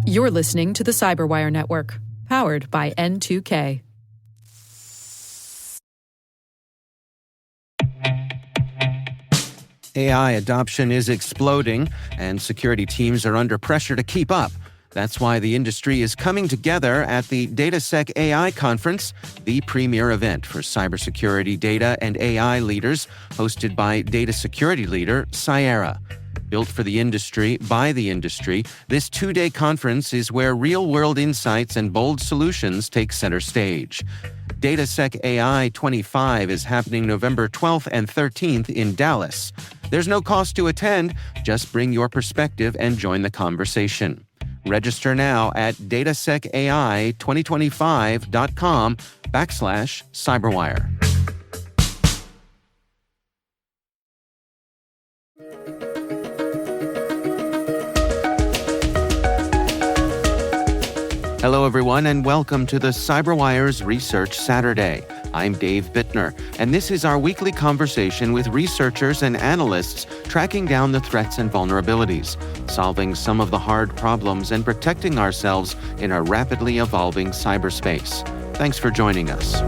You're listening to the Cyberwire Network, powered by N2K. AI adoption is exploding, and security teams are under pressure to keep up. That's why the industry is coming together at the DataSec AI Conference, the premier event for cybersecurity data and AI leaders, hosted by data security leader Cyera. Built for the industry, by the industry, this two-day conference is where real-world insights and bold solutions take center stage. DataSec AI 25 is happening November 12th and 13th in Dallas. There's no cost to attend, just bring your perspective and join the conversation. Register now at datasecai2025.com/cyberwire. Hello, everyone, and welcome to the CyberWire's Research Saturday. I'm Dave Bittner, and this is our weekly conversation with researchers and analysts tracking down the threats and vulnerabilities, solving some of the hard problems, and protecting ourselves in a rapidly evolving cyberspace. Thanks for joining us.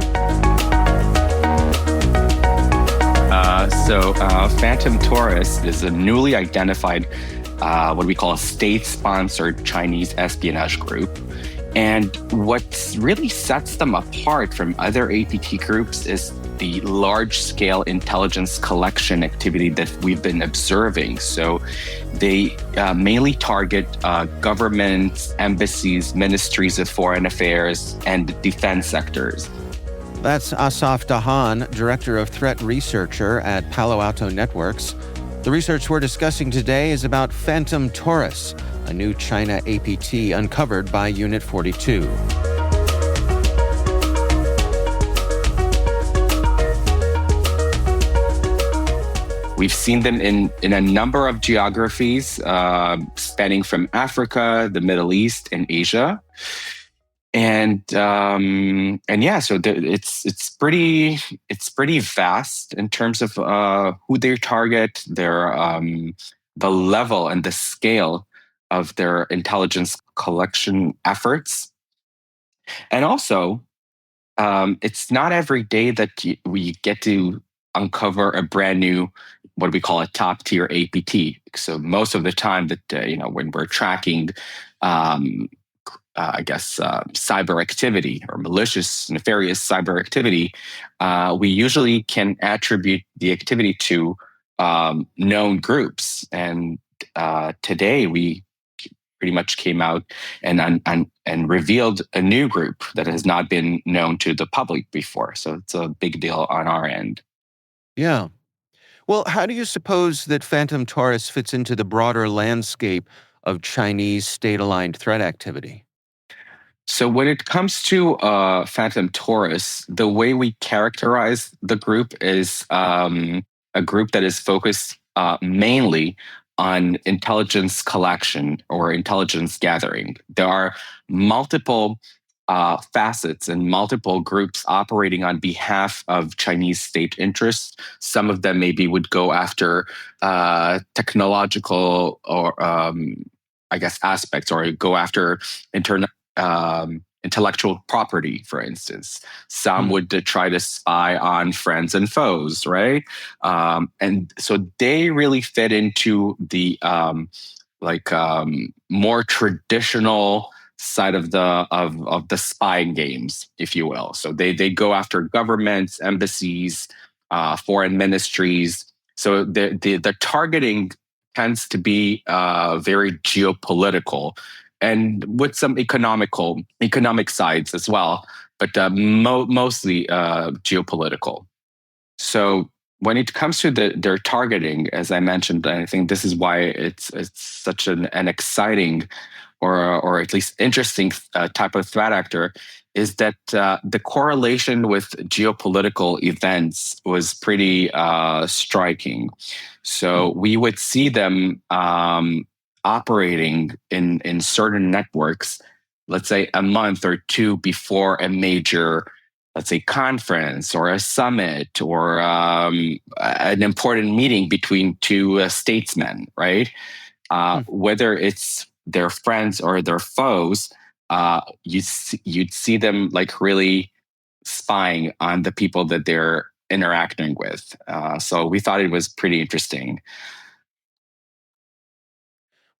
Phantom Taurus is a newly identified, what we call a state-sponsored Chinese espionage group. And what really sets them apart from other APT groups is the large-scale intelligence collection activity that we've been observing. So they mainly target governments, embassies, ministries of foreign affairs, and defense sectors. That's Asaf Dahan, Director of Threat Researcher at Palo Alto Networks. The research we're discussing today is about Phantom Taurus, a new China APT uncovered by Unit 42. We've seen them in a number of geographies, spanning from Africa, the Middle East, and Asia. It's pretty vast in terms of who they target, the level and the scale of their intelligence collection efforts. And also, it's not every day that we get to uncover a brand new, what we call a top tier APT. So most of the time that, when we're tracking, cyber activity or malicious, nefarious cyber activity, we usually can attribute the activity to known groups. And today we pretty much came out and revealed a new group that has not been known to the public before. So it's a big deal on our end. Yeah. Well, how do you suppose that Phantom Taurus fits into the broader landscape of Chinese state-aligned threat activity? So when it comes to Phantom Taurus, the way we characterize the group is a group that is focused mainly on intelligence collection or intelligence gathering. There are multiple facets and multiple groups operating on behalf of Chinese state interests. Some of them maybe would go after technological or aspects, or go after intellectual property, for instance. Some would try to spy on friends and foes, right? And so they really fit into the more traditional side of the spying games, if you will. So they go after governments, embassies, foreign ministries. So the targeting tends to be very geopolitical, and with some economic sides as well, but mostly geopolitical. So when it comes to their targeting, as I mentioned, I think this is why it's such an exciting or at least interesting type of threat actor, is that the correlation with geopolitical events was pretty striking. So we would see them operating in certain networks, let's say a month or two before a major, let's say, conference or a summit or an important meeting between two statesmen, right? Whether it's their friends or their foes, you'd see them like really spying on the people that they're interacting with. So we thought it was pretty interesting.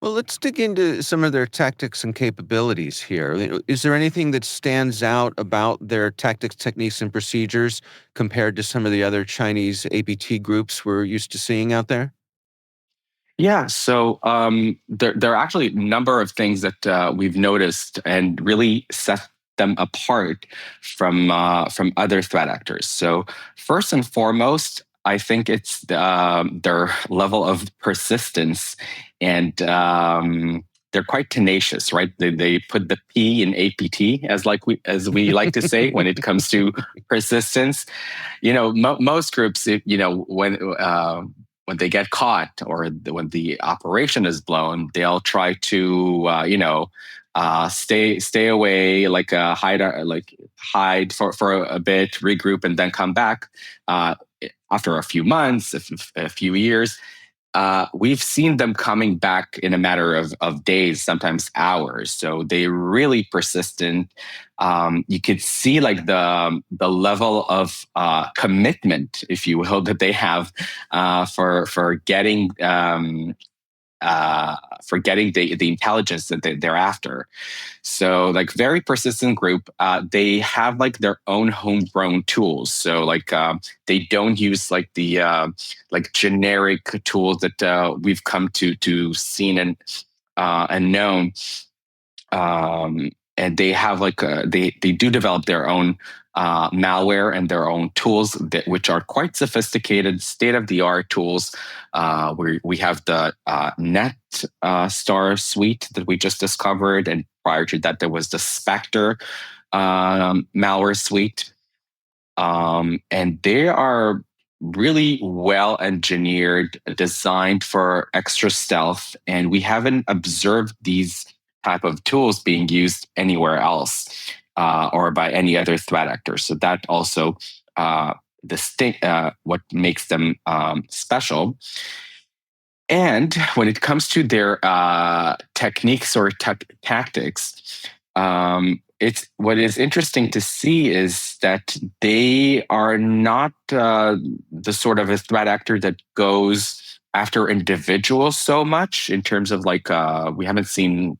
Well, let's dig into some of their tactics and capabilities here. Is there anything that stands out about their tactics, techniques, and procedures compared to some of the other Chinese APT groups we're used to seeing out there? Yeah, so there are actually a number of things that we've noticed and really set them apart from other threat actors. So first and foremost, I think it's their level of persistence, and they're quite tenacious, right? They put the P in APT, as we like to say, when it comes to persistence. Most groups, when they get caught or when the operation is blown, they'll try to stay away, hide for a bit, regroup, and then come back uh, after a few months, a few years. We've seen them coming back in a matter of days, sometimes hours. So they're really persistent. You could see like the level of commitment, if you will, that they have for getting the intelligence that they're after. So like very persistent group. They have like their own homegrown tools. So like they don't use like the like generic tools that we've come to seen and known. And they have like they do develop their own malware and their own tools which are quite sophisticated, state of the art tools. We have the Net Star suite that we just discovered, and prior to that, there was the Spectre malware suite. And they are really well engineered, designed for extra stealth, and we haven't observed these type of tools being used anywhere else or by any other threat actor. So that also what makes them special. And when it comes to their techniques or tactics, it's what is interesting to see is that they are not the sort of a threat actor that goes after individuals so much in terms of like we haven't seen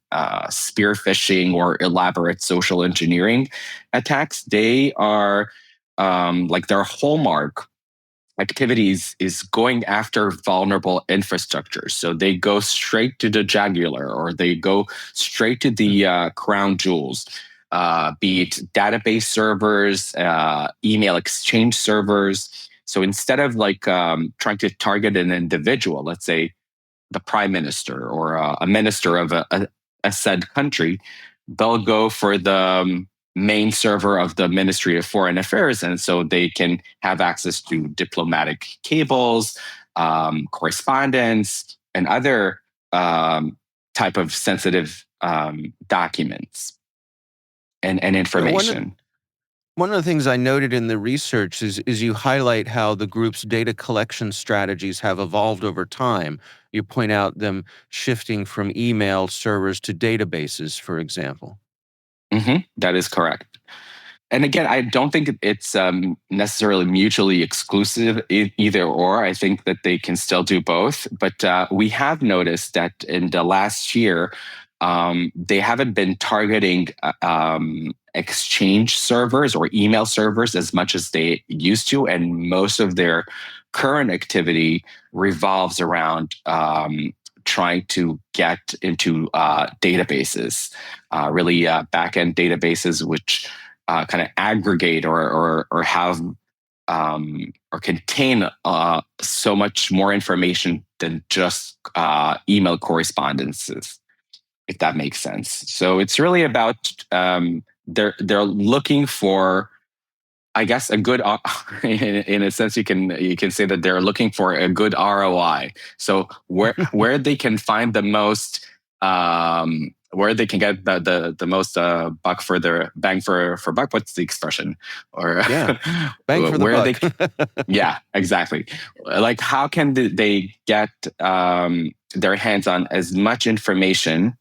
spear phishing or elaborate social engineering attacks. They are like their hallmark activities is going after vulnerable infrastructure. So they go straight to the jugular, or they go straight to the crown jewels, be it database servers, email exchange servers. So instead of like trying to target an individual, let's say the prime minister or a minister of a said country, they'll go for the main server of the Ministry of Foreign Affairs. And so they can have access to diplomatic cables, correspondence, and other type of sensitive documents and information. One of the things I noted in the research is you highlight how the group's data collection strategies have evolved over time. You point out them shifting from email servers to databases, for example. That is correct. And again, I don't think it's necessarily mutually exclusive either or. I think that they can still do both. But we have noticed that in the last year, they haven't been targeting exchange servers or email servers as much as they used to. And most of their current activity revolves around trying to get into databases, really back-end databases, which kind of aggregate or have or contain so much more information than just email correspondences, if that makes sense. So it's really about they're looking for, I guess, a good in a sense you can say that they're looking for a good ROI. So where they can find the most where they can get the most buck for their bang for buck. What's the expression? Or yeah, bang for the buck. Yeah, exactly. Like how can they get their hands on as much information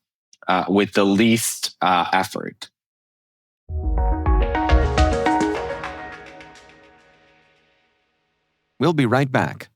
with the least effort. We'll be right back.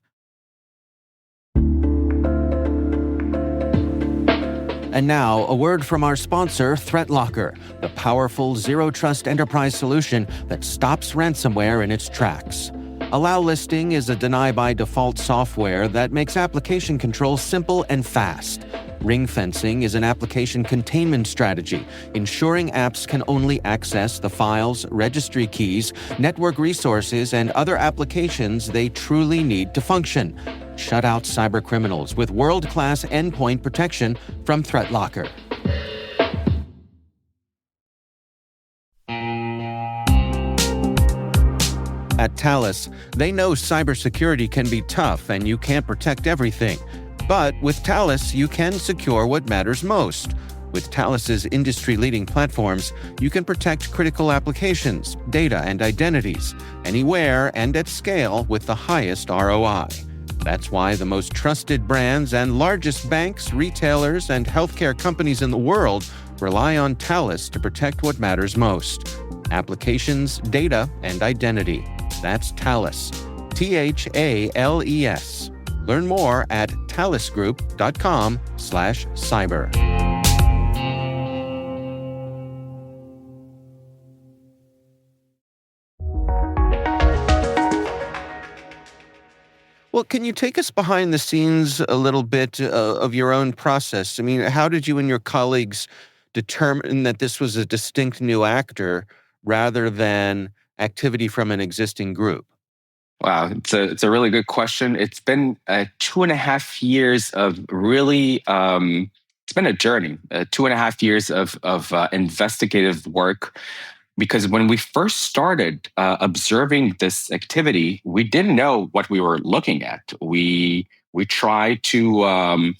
And now, a word from our sponsor, ThreatLocker, the powerful zero-trust enterprise solution that stops ransomware in its tracks. Allow Listing is a deny-by-default software that makes application control simple and fast. Ring fencing is an application containment strategy, ensuring apps can only access the files, registry keys, network resources, and other applications they truly need to function. Shut out cybercriminals with world-class endpoint protection from ThreatLocker. At Thales, they know cybersecurity can be tough and you can't protect everything. But with Thales, you can secure what matters most. With Thales's industry-leading platforms, you can protect critical applications, data, and identities, anywhere and at scale with the highest ROI. That's why the most trusted brands and largest banks, retailers, and healthcare companies in the world rely on Thales to protect what matters most: applications, data, and identity. That's Thales. THALES. Learn more at thalesgroup.com/cyber. Well, can you take us behind the scenes a little bit of your own process? I mean, how did you and your colleagues determine that this was a distinct new actor rather than activity from an existing group? Wow, it's a really good question. It's been 2.5 years of really it's been a journey. 2.5 years of investigative work. Because when we first started observing this activity, we didn't know what we were looking at. We tried to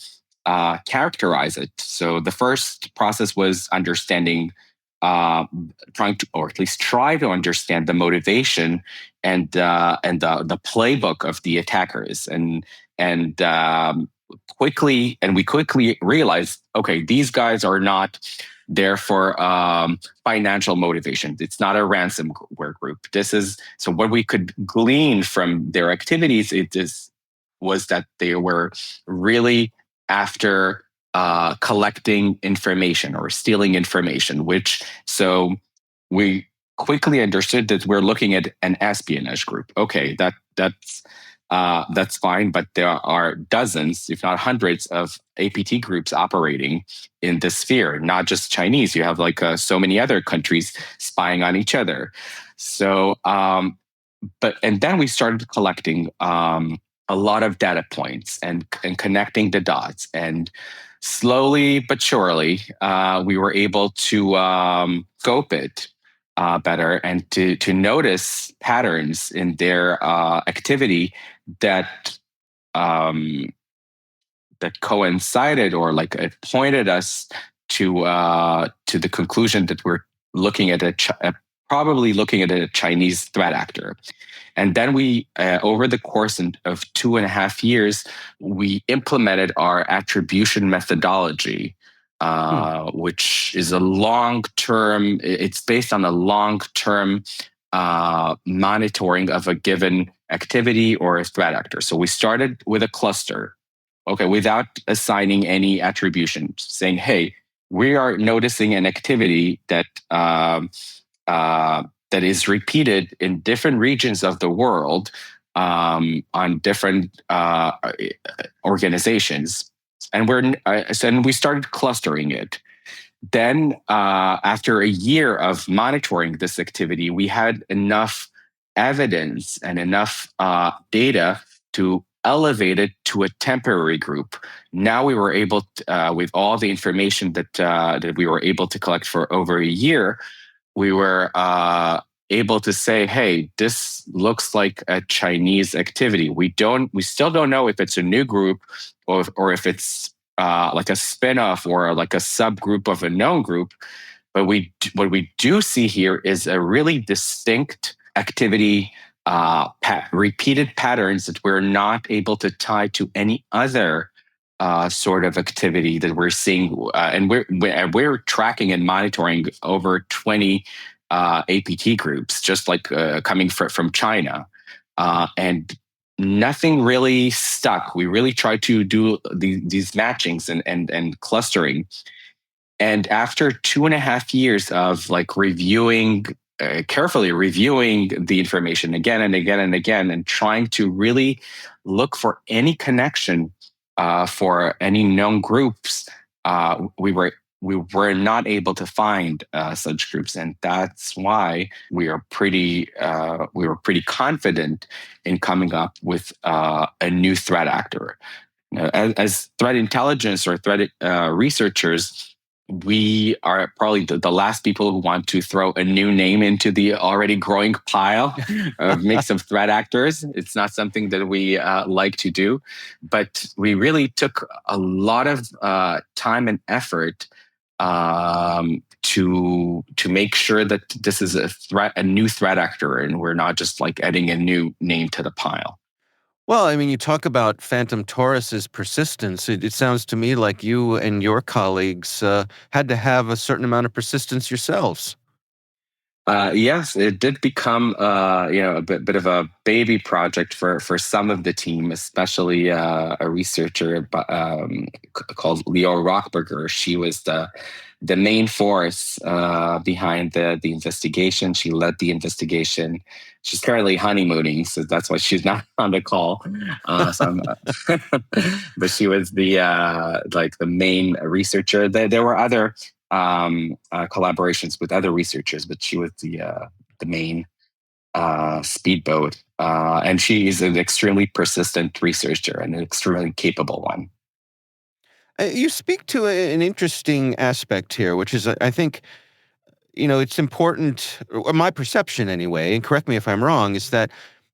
characterize it. So the first process was understanding, trying to, or at least try to understand the motivation and the playbook of the attackers, and we quickly realized, okay, these guys are not there for financial motivation. It's not a ransomware group. So what we could glean from their activities was that they were really after collecting information or stealing information, so we quickly understood that we're looking at an espionage group. Okay, that's fine, but there are dozens, if not hundreds, of APT groups operating in this sphere. Not just Chinese. You have so many other countries spying on each other. So, and then we started collecting a lot of data points and connecting the dots, and slowly but surely, we were able to scope it better and to notice patterns in their activity that that coincided, or it pointed us to the conclusion that we're looking at probably looking at a Chinese threat actor. And then we, over the course of 2.5 years, we implemented our attribution methodology, which is a long-term. It's based on a long-term monitoring of a given activity or a threat actor. So we started with a cluster, okay, without assigning any attribution, saying, "Hey, we are noticing an activity that is repeated in different regions of the world on different organizations," and we started clustering it. Then, after a year of monitoring this activity, we had enough evidence and enough data to elevate it to a temporary group. Now we were able to, with all the information that we were able to collect for over a year, we were able to say, "Hey, this looks like a Chinese activity." We still don't know if it's a new group or if it's like a spin-off or like a subgroup of a known group. But what we do see here is a really distinct activity, repeated patterns that we're not able to tie to any other sort of activity that we're seeing, and we're tracking and monitoring over 20 APT groups, just like coming from China, and nothing really stuck. We really tried to do these matchings and clustering. And after 2.5 years of like reviewing, carefully reviewing the information again and again and again, and trying to really look for any connection for any known groups, we were not able to find such groups, and that's why we were pretty confident in coming up with a new threat actor. As threat intelligence or threat researchers, we are probably the last people who want to throw a new name into the already growing pile of mix of threat actors. It's not something that we like to do, but we really took a lot of time and effort to make sure that this is a new threat actor, and we're not just like adding a new name to the pile. Well, I mean, you talk about Phantom Taurus's persistence. It sounds to me like you and your colleagues had to have a certain amount of persistence yourselves. Yes, it did become a bit of a baby project for some of the team, especially a researcher called Leo Rockberger. She was the main force behind the investigation. She led the investigation. She's currently honeymooning, so that's why she's not on the call. But she was the like the main researcher. There were other collaborations with other researchers, but she was the main speedboat, and she is an extremely persistent researcher and an extremely capable one. You speak to an interesting aspect here, which is, I think, it's important, or my perception anyway, and correct me if I'm wrong, is that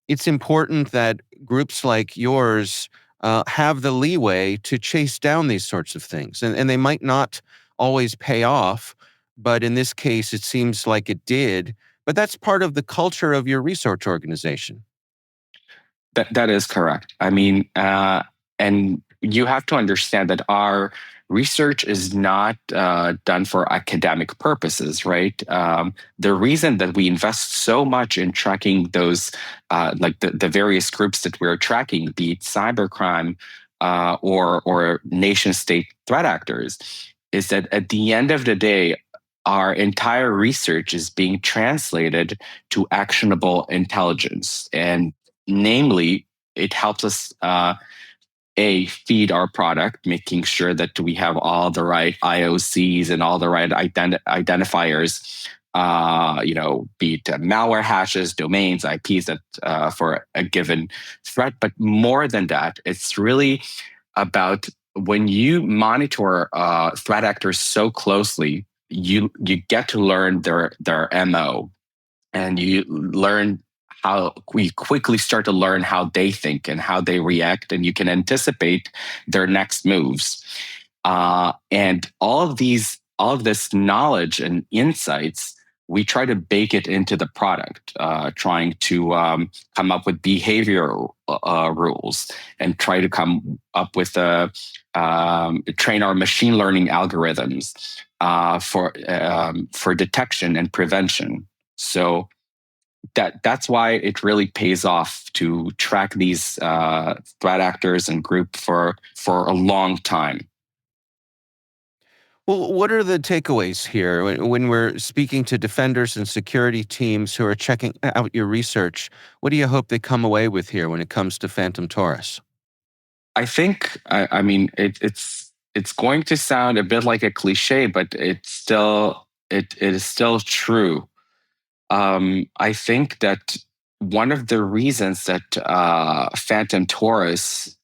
it's important that groups like yours have the leeway to chase down these sorts of things. And they might not always pay off, but in this case, it seems like it did. But that's part of the culture of your research organization. That is correct. I mean, and you have to understand that our research is not done for academic purposes, right? The reason that we invest so much in tracking those, like the various groups that we're tracking, be it cybercrime or nation state threat actors, is that at the end of the day, our entire research is being translated to actionable intelligence. And namely, it helps us feed our product, making sure that we have all the right IOCs and all the right identifiers. Be it malware hashes, domains, IPs that for a given threat. But more than that, it's really about when you monitor threat actors so closely, you get to learn their MO, and you learn how we quickly start to learn how they think and how they react, and you can anticipate their next moves. And all of this knowledge and insights, we try to bake it into the product, trying to come up with behavioral rules and try to come up with train our machine learning algorithms for detection and prevention. So that's why it really pays off to track these threat actors and group for a long time. Well, what are the takeaways here when we're speaking to defenders and security teams who are checking out your research? What do you hope they come away with here when it comes to Phantom Taurus? I think, I mean, it's going to sound a bit like a cliche, but it is still true. I think that one of the reasons that Phantom Taurus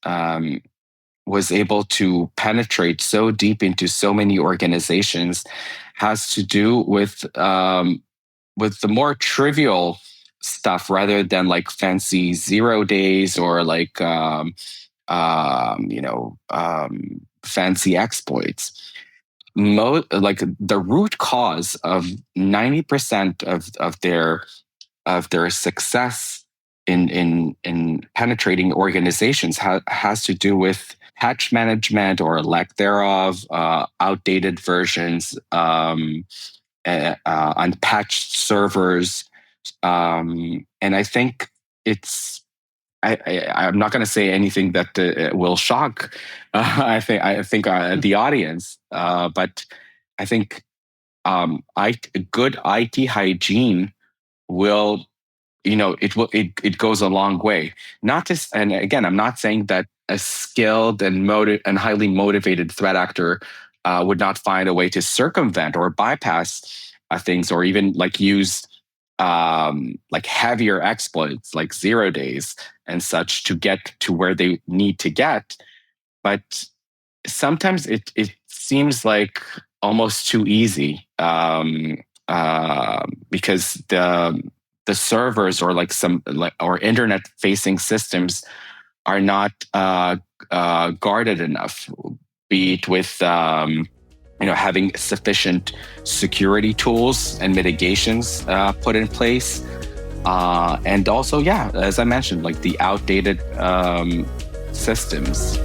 was able to penetrate so deep into so many organizations has to do with the more trivial stuff rather than like fancy 0 days or like fancy exploits. Like the root cause of 90% of their success in penetrating organizations has to do with patch management or lack thereof, outdated versions, unpatched servers. And I think I'm not going to say anything that will shock. I think the audience, but I think good IT hygiene will, it goes a long way. Not just, and again, I'm not saying that a skilled and highly motivated threat actor would not find a way to circumvent or bypass things, or even use heavier exploits like 0 days and such to get to where they need to get. But sometimes it seems like almost too easy, because the servers or or internet facing systems are not guarded enough, be it with having sufficient security tools and mitigations put in place, and also, as I mentioned, the outdated systems.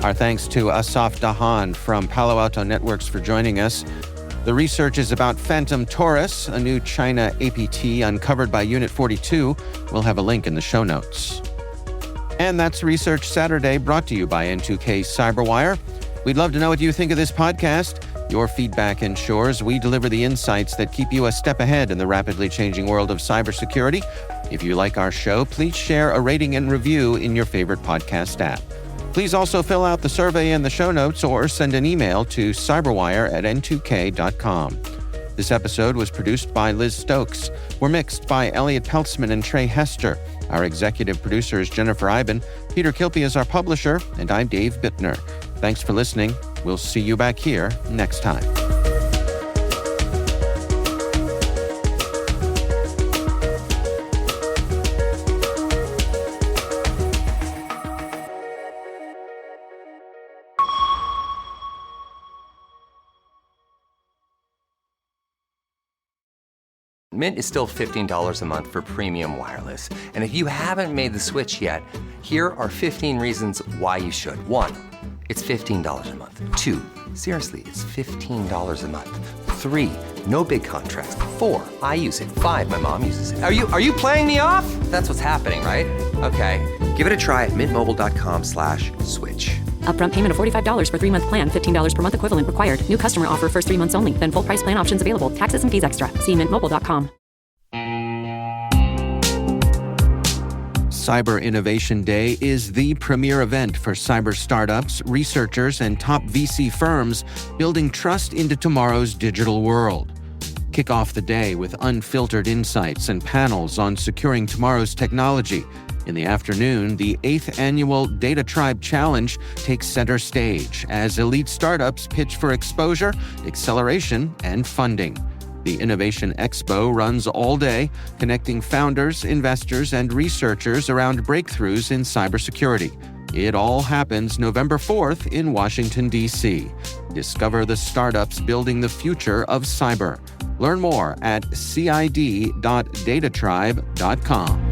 Our thanks to Asaf Dahan from Palo Alto Networks for joining us. The research is about Phantom Taurus, a new China APT uncovered by Unit 42. We'll have a link in the show notes. And that's Research Saturday, brought to you by N2K Cyberwire. We'd love to know what you think of this podcast. Your feedback ensures we deliver the insights that keep you a step ahead in the rapidly changing world of cybersecurity. If you like our show, please share a rating and review in your favorite podcast app. Please also fill out the survey in the show notes or send an email to cyberwire@n2k.com. This episode was produced by Liz Stokes. We're mixed by Elliot Peltzman and Trey Hester. Our executive producer is Jennifer Iben. Peter Kilpie is our publisher, and I'm Dave Bittner. Thanks for listening. We'll see you back here next time. Mint is still $15 a month for premium wireless. And if you haven't made the switch yet, here are 15 reasons why you should. 1, it's $15 a month. 2, seriously, it's $15 a month. 3, no big contracts. 4, I use it. 5, my mom uses it. Are you playing me off? That's what's happening, right? Okay, give it a try at mintmobile.com/switch. Upfront payment of $45 for 3-month plan, $15 per month equivalent required. New customer offer first 3 months only. Then full price plan options available. Taxes and fees extra. See mintmobile.com. Cyber Innovation Day is the premier event for cyber startups, researchers, and top VC firms building trust into tomorrow's digital world. Kick off the day with unfiltered insights and panels on securing tomorrow's technology. In the afternoon, the 8th annual Data Tribe Challenge takes center stage as elite startups pitch for exposure, acceleration, and funding. The Innovation Expo runs all day, connecting founders, investors, and researchers around breakthroughs in cybersecurity. It all happens November 4th in Washington, D.C. Discover the startups building the future of cyber. Learn more at cid.datatribe.com.